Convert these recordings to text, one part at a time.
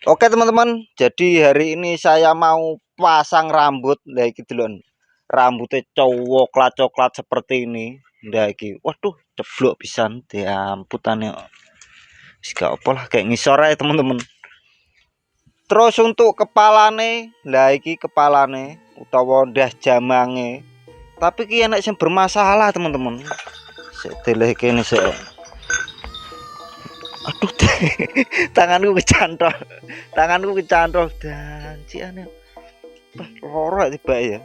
Oke teman-teman, jadi hari ini saya mau pasang rambut. Nah iki delon. Rambutnya coklat-coklat seperti ini. Nah iki, waduh, ceblok pisan diamputane. Wis gak apa lah kayak ngisor aja teman-teman. Terus untuk kepalane, lah iki kepalane utawa ndas jamange. Tapi ki enek sing bermasalah teman-teman. Sik deleh kene sik. Aduh, tanganku kecantol. Tanganku kecantol dan ciane. Loro tiba ya.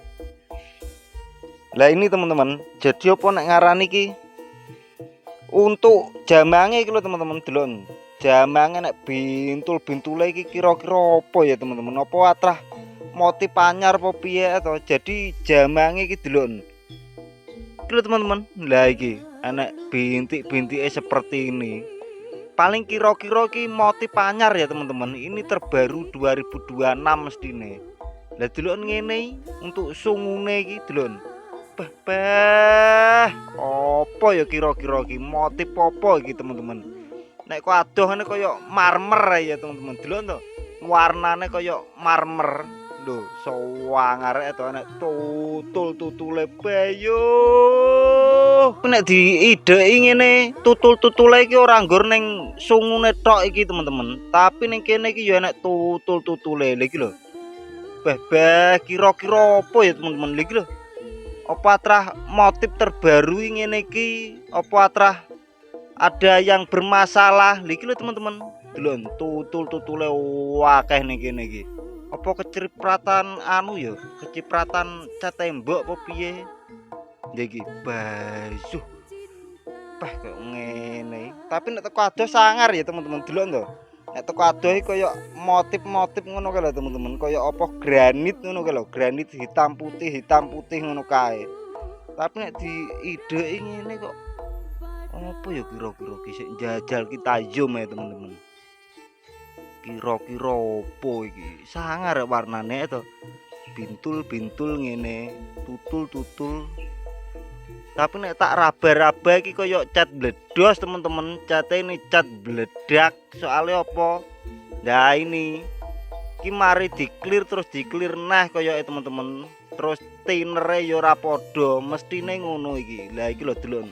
Lah ini teman-teman, jadi apa nek ngarani ki untuk jamange iki lho teman-teman delon. Jamange nek bintul-bintule iki kira-kira apa ya teman-teman? Apa atrah motif anyar apa piye to? Jadi jamange iki delon. Iki lho teman-teman. Lah iki enek bintik-bintike seperti ini. Paling kira-kira ki motif anyar ya teman-teman. Ini terbaru 2026 mestine. Lah delok ngene untuk sungune iki delon. Apa ya kira-kira iki motif apa iki teman-teman. Nek kok adoh ngene kaya marmer ya teman-teman. Delok to. Warnane kaya marmer. Lho, sawangare to nek tutul-tutule bayo. Nek diideki ngene, tutul-tutule iki ora nggur ning sungune tok iki teman-teman. Tapi ning kene iki ya enek tutul-tutule. Lha iki lho. Kira-kira apa ya teman-teman iki lho. Apa atrah motif terbaru ngene iki? Apa atrah ada yang bermasalah? Lha iki lho teman-teman. Delon tutul-tutule akeh ning kene iki. Apa kecipratan anu ya? Kecipratan cat tembok apa piye? Ya iki basuh. Kayak ngene. Tapi nek teko adoh sangar ya teman-teman delok to. Nek teko adoh iki kaya motif-motif ngono kae lho teman-teman. Kaya apa granit ngono kae lho. Granit hitam putih ngono kae. Tapi nek diideki ngene kok apa ya kira-kira ki sik njajal kita zoom ya teman-teman. Kira-kira apa iki? Sangar warnane to. Bintul-bintul ngene, tutul-tutul. Tapi nek tak raba-raba iki koyo cat bledos teman-teman. Cate ini cat bledak. Soalnya apa? Nah ini iki mari di-clear terus di-clear nah koyo teman-teman. Terus tinere ya ora padha, mestine ngono iki. Lah iki lho delon.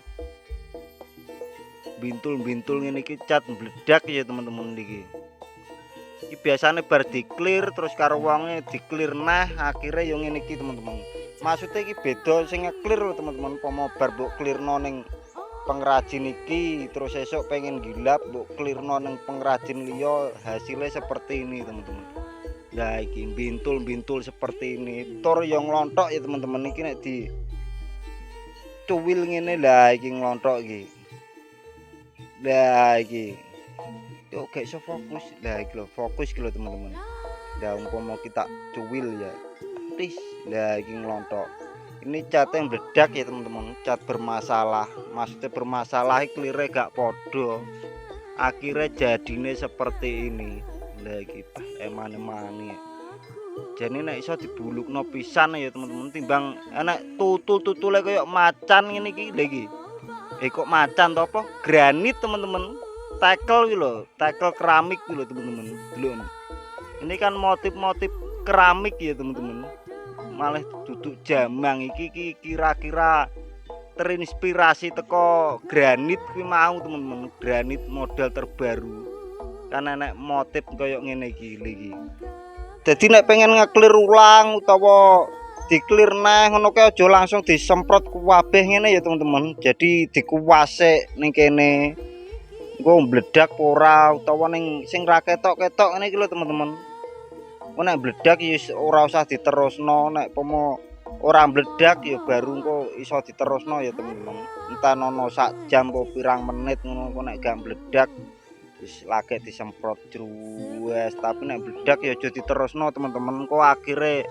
Bintul-bintul ngene iki cat bledak ya teman-teman iki. Iki biasane bar di-clear terus karo wonge di-clear nah akhirnya yo ngene iki teman-teman. Maksudnya iki beda sing nge-clear lho teman-teman. Pomo bar mbok clearno ning pengrajin iki terus esok pengen gilap mbok clearno ning pengrajin liya hasilnya seperti ini teman-teman. Nah iki bintul-bintul seperti ini. Tur yang nglontok ya teman-teman iki nek di cuwil ngene lah iki nglontok iki. Lah iki. Yo gak iso fokus. Lah iki lho fokus iki lho teman-teman. Lah umpama kita cuwil ya. Tis. Lah iki nglontok. Ini cat yang meledak ya teman-teman. Cat bermasalah. Maksudnya bermasalah klire gak podo. Akhirnya jadine seperti ini. Lah iki emane-mane. Jadi nek iso dibulukno pisan ya teman-teman timbang enek tutul-tutule kaya macan ngene iki lha iki. Kok macan to apa? Granit teman-teman. Tekel iki lho, tekel keramik iki lho teman-teman. Delok. Ini kan motif-motif keramik ya teman-teman. Malah duduk jamang iki kira-kira terinspirasi teko granit kuwi mau teman-teman. Granit model terbaru. Kan enek motif kaya ngene iki lho. Jadi nek pengen nge-clear ulang utawa di-clear neh ngono kae aja langsung disemprot kabeh ngene ya teman-teman. Jadi dikuwasik ning kene. Engko mbledak ora utawa ning sing ra ketok-ketok ngene iki lho teman-teman. Engko nek mbledak ya ora usah diterusno, nek pomo ora mbledak ya baru engko iso diterusno ya teman-teman. Entah nono sak jam apa pirang menit ngono engko nek gak mbledak wis lagi disemprot jruwes. Tapi nek mbledak ya aja diterusno teman-teman. Engko akhire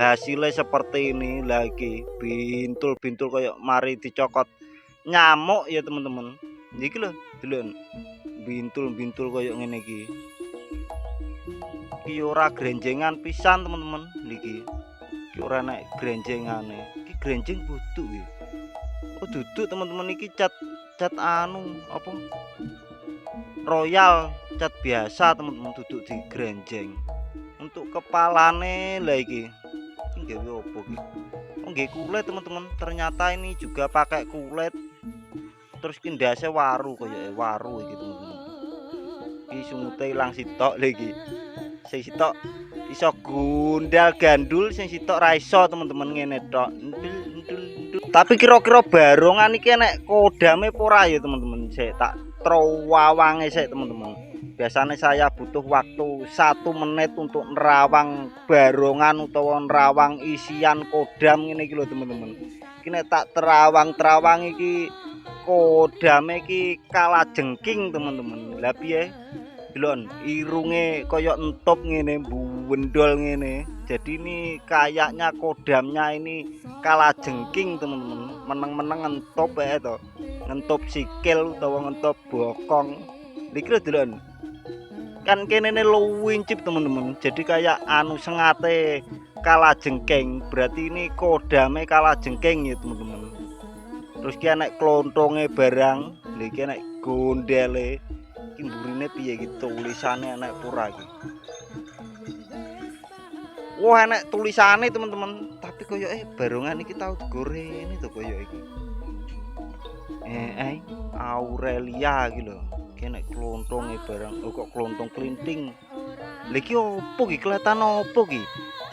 hasilnya seperti ini lagi bintul-bintul kayak mari dicokot nyamuk ya teman-teman. Iki lho delon bintul-bintul kayak ngene iki. Iki ora grenjengan pisan teman-teman niki. Iki ora nek grenjengane. Iki grenjeng buduk iki. Oh duduk teman-teman iki cat anu apa? Royal, cat biasa teman-teman, duduk di grenjeng. Untuk kepalane lah iki gawe opo iki? Oh nggih kulit teman-teman, ternyata ini juga pakai kulit. Terus ki ndase waru koyo waru iki teman-teman. Iki sumute ilang sitok lho iki. Sing sitok iso gundal gandul, sing sitok ra iso teman-teman, ngene tok. Tapi kira-kira barongan iki nek kodame apa ora ya teman-teman? Sik tak trowawange sik teman-teman. Biasanya saya butuh waktu 1 menit untuk nerawang barongan utawa nerawang isian kodam ngene iki lho teman-teman. Iki nek tak terawang iki kodame iki kalajengking teman-teman. Lah piye? Delon irunge koyok entup ngene, buwendol ngene. Jadi ini kayaknya kodamnya ini kalajengking teman-teman. Meneng-meneng entup ya to. Ngentup sikil utawa ngentup bokong. Iki lho delon. Kan kene luwincip teman-teman. Jadi kayak anu sengate kalajengking. Berarti ini kodame kalajengking ya teman-teman. Terus ki nek klontonge barang, lha iki nek gondele iki mburine piye iki tulisane enek pura iki. Wah enek tulisane teman-teman, tapi koyo barongan iki tau digoreng to koyo iki. Aurelia iki lho. Iki nek klontonge barang, kok klontong klinting. Lha iki opo iki? Kelihatan opo iki?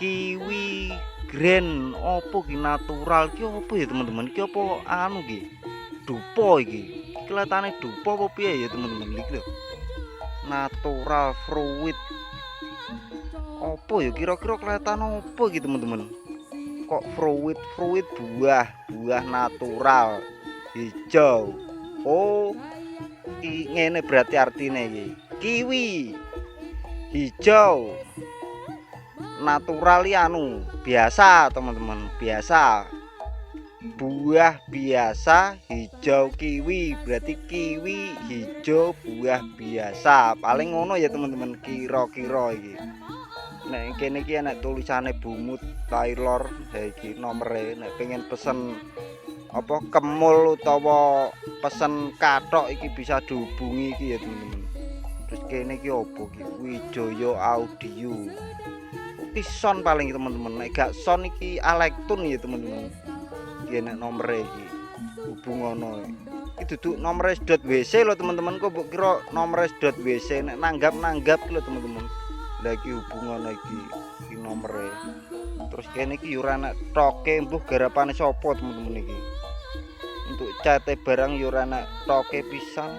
Kiwi Grand opo iki natural iki opo ya teman-teman? Iki opo anu iki? Dupo iki. Kelihatannya dupo apa piye ya teman-teman iki lho. Natural fruit. Opo ya kira-kira kelihatan opo iki teman-teman? Kok fruit buah natural hijau. Oh, ngene berarti artinya iki. Kiwi hijau natural anu biasa teman-teman, biasa. Buah biasa hijau kiwi, berarti kiwi hijau buah biasa. Paling ngono ya teman-teman kira-kira iki. Nek kene iki ana tulisane Bumut Taylor, ha iki nomere nek pengen pesen apa kemul utawa pesen kathok iki bisa dihubungi iki ya teman-teman. Terus kene iki opo iki? Wijaya Audio. Iki son paling teman-teman. Nek gak son iki Alektun ya teman-teman. Iki nek nomere iki hubungono. Iki duduk nomere .wc lho teman-teman. Kok mbok kira nomere .wc nek nanggap lho teman-teman. Lah iki hubungono iki nomere. Terus kene iki yo ora nek toke mbuh garapane sapa teman-teman iki. Untuk cate barang yo ora nek toke pisan.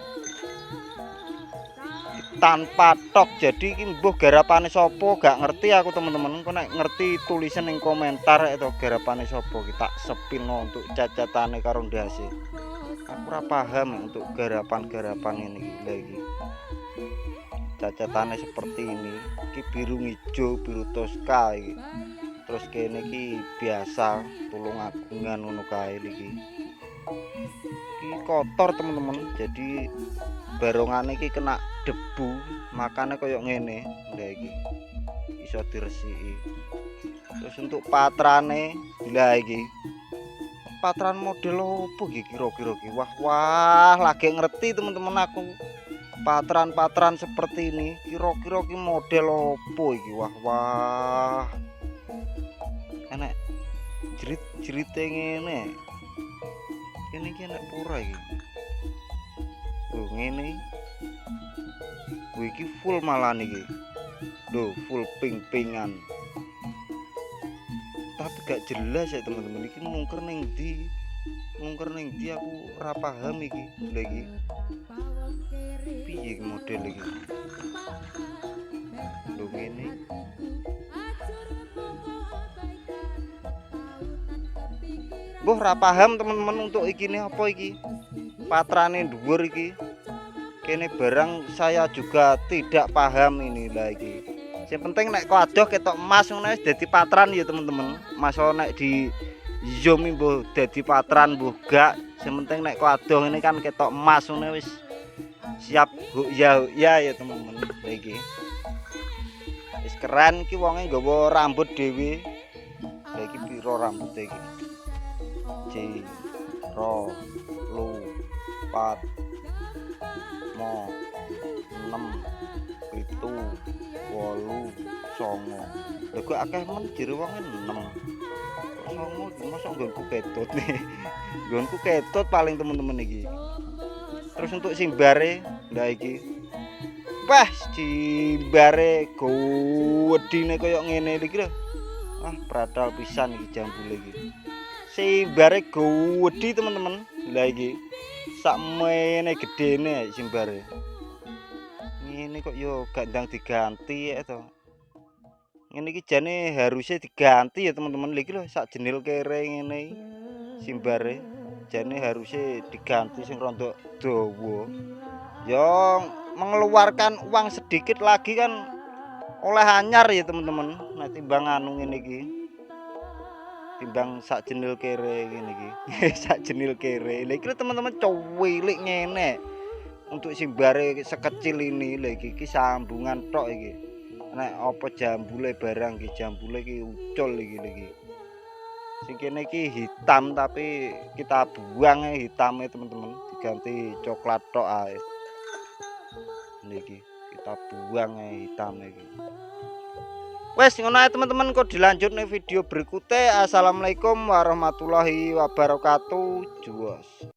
Tanpa tok, jadi iki mbuh garapane sapa gak ngerti aku teman-teman. Kok nek ngerti tulisan ning komentar itu garapane sapa iki tak sepino untuk cacatane karo ndase. Aku ora paham untuk garapan-garapan ini lagi. Cacatane seperti ini. Iki biru hijau, biru toska iki. Terus kene iki biasa Tulungagungan ngono kae iki. Iki kotor teman-teman. Jadi barongane iki kena debu, makanya koyok ngene. Lah iki iso diresiki. Terus untuk patrane lah iki. Patran model opo iki kira-kira iki? Wah, lagi ngerti teman-teman aku. Patran-patran seperti ini kira-kira iki model opo iki? Wah. Enek jerit-jerite ngene. Kene iki enek pura iki. Oh, ngene. Iki full malah niki. Loh, full ping-pingan. Tapi gak jelas ya teman-teman, iki mungker ning ndi? Mungker ning ndi aku ora paham iki. Lha iki. Piye model iki? Lho ngene. Mbah ora paham teman-teman untuk iki ne apa iki? Patrane dhuwur iki. Kene barang saya juga tidak paham ini lagi. Yang penting nek kok adoh ketok emas ngono wis dadi patran ya teman-teman. Masa nek di zoom mbuh dadi patran mbuh gak. Yang penting nek kok adoh ini kan ketok emas ngono wis siap ya teman-teman. Iki. Wis keren iki wonge nggawa rambut dhewe. Lah iki piro rambut iki? J ro lu 4 6 songo. Lha kok akeh men jero wong 6. Kok songo iki mosok nggonku ketut nih. Nggonku ketut paling temen-temen iki. Terus untuk simbare ndak iki. Wah, simbare gedine koyo ngene iki lho. Ah, pratal pisan iki jambule iki. Simbare gedhi temen-temen. Lah iki sakmene gedene simbare. Ngene kok yo gak ndang diganti ya to. Ngene iki jane harusnya diganti ya teman-teman. Iki lho sak jenil kere ngene iki simbare. Jane harusnya diganti sing rada dawa. Yo mengeluarkan uang sedikit lagi kan oleh anyar ya teman-teman. Nah timbang anu ngene iki. Timbang sak jenil kere ngene iki. Sak jenil kere. Lah iki teman-teman cuwilik ngene. Untuk simbare sekecil ini lho iki sambungan tok iki. Nek apa jambule barang iki jambule iki ucul iki. Sing kene iki hitam tapi kita buang hitame teman-teman diganti coklat tok ae. Niki kita buang hitame iki. Wes ngono ae teman-teman kok dilanjut nih video berikutnya. Assalamualaikum warahmatullahi wabarakatuh. Juos.